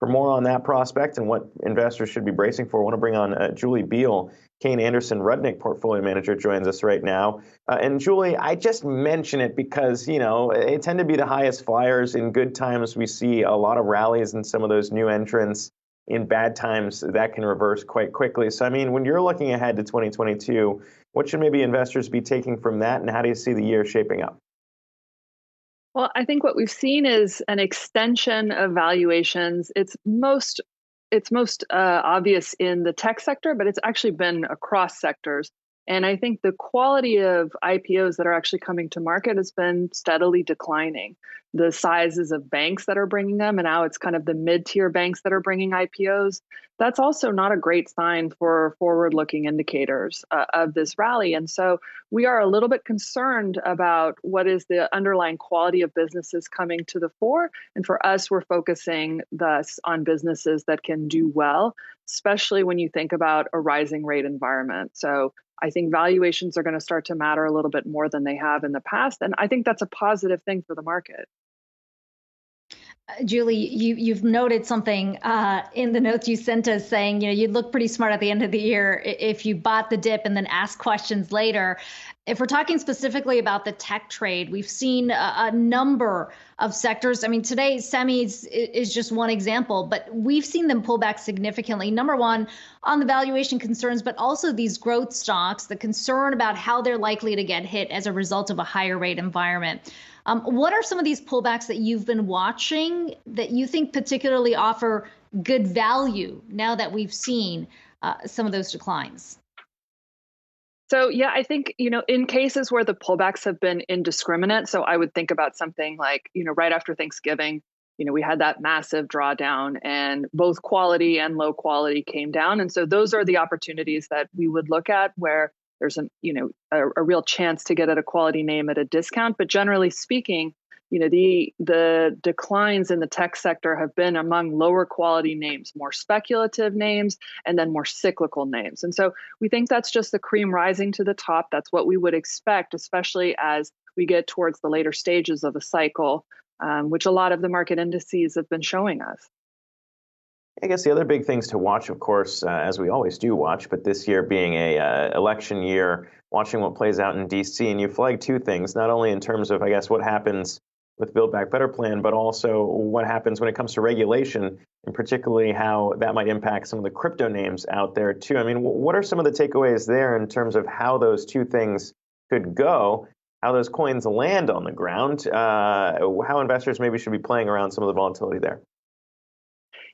For more on that prospect and what investors should be bracing for, I want to bring on Julie Biel, Kayne Anderson Rudnick portfolio manager, joins us right now. And Julie, I just mention it because, they tend to be the highest flyers. In good times, we see a lot of rallies and some of those new entrants. In bad times, that can reverse quite quickly. So, I mean, when you're looking ahead to 2022, what should maybe investors be taking from that, and how do you see the year shaping up? Well, I think what we've seen is an extension of valuations. It's most obvious in the tech sector, but it's actually been across sectors. And I think the quality of IPOs that are actually coming to market has been steadily declining. The sizes of banks that are bringing them, and now it's kind of the mid-tier banks that are bringing IPOs. That's also not a great sign for forward-looking indicators of this rally. And so we are a little bit concerned about what is the underlying quality of businesses coming to the fore. And for us, we're focusing thus on businesses that can do well, especially when you think about a rising rate environment. So I think valuations are going to start to matter a little bit more than they have in the past. And I think that's a positive thing for the market. Julie, you've noted something in the notes you sent us saying, you'd look pretty smart at the end of the year if you bought the dip and then asked questions later. If we're talking specifically about the tech trade, we've seen a number of sectors. I mean, today, semis is just one example, but we've seen them pull back significantly. Number one, on the valuation concerns, but also these growth stocks, the concern about how they're likely to get hit as a result of a higher rate environment. What are some of these pullbacks that you've been watching that you think particularly offer good value now that we've seen some of those declines? So, yeah, I think, in cases where the pullbacks have been indiscriminate, so I would think about something like, right after Thanksgiving, we had that massive drawdown and both quality and low quality came down. And so those are the opportunities that we would look at where there's a real chance to get at a quality name at a discount. But generally speaking, the declines in the tech sector have been among lower quality names, more speculative names, and then more cyclical names. And so we think that's just the cream rising to the top. That's what we would expect, especially as we get towards the later stages of a cycle, which a lot of the market indices have been showing us. I guess the other big things to watch, of course, as we always do watch, but this year being a election year, watching what plays out in D.C. And you flagged two things, not only in terms of, I guess, what happens with Build Back Better plan, but also what happens when it comes to regulation, and particularly how that might impact some of the crypto names out there too. I mean, what are some of the takeaways there in terms of how those two things could go, how those coins land on the ground, how investors maybe should be playing around some of the volatility there?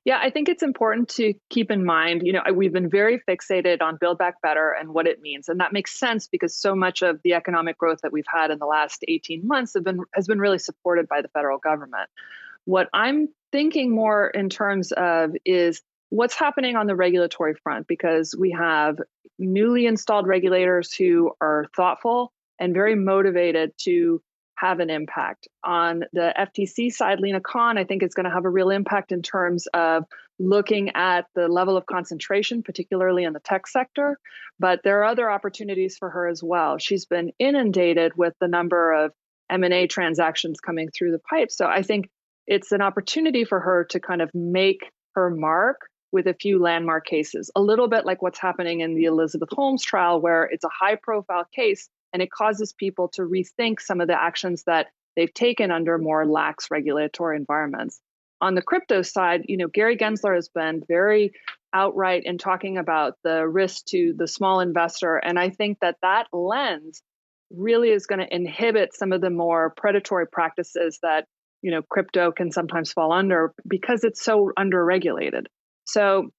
Yeah, I think it's important to keep in mind, we've been very fixated on Build Back Better and what it means. And that makes sense because so much of the economic growth that we've had in the last 18 months has been really supported by the federal government. What I'm thinking more in terms of is what's happening on the regulatory front, because we have newly installed regulators who are thoughtful and very motivated to have an impact. On the FTC side, Lena Khan, I think, is going to have a real impact in terms of looking at the level of concentration, particularly in the tech sector. But there are other opportunities for her as well. She's been inundated with the number of M&A transactions coming through the pipe. So I think it's an opportunity for her to kind of make her mark with a few landmark cases, a little bit like what's happening in the Elizabeth Holmes trial, where it's a high-profile case and it causes people to rethink some of the actions that they've taken under more lax regulatory environments. On the crypto side, Gary Gensler has been very outright in talking about the risk to the small investor. And I think that lens really is going to inhibit some of the more predatory practices that, crypto can sometimes fall under because it's so underregulated. So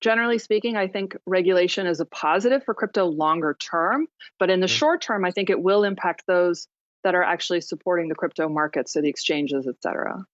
generally speaking, I think regulation is a positive for crypto longer term, but in the short term, I think it will impact those that are actually supporting the crypto markets, so the exchanges, et cetera.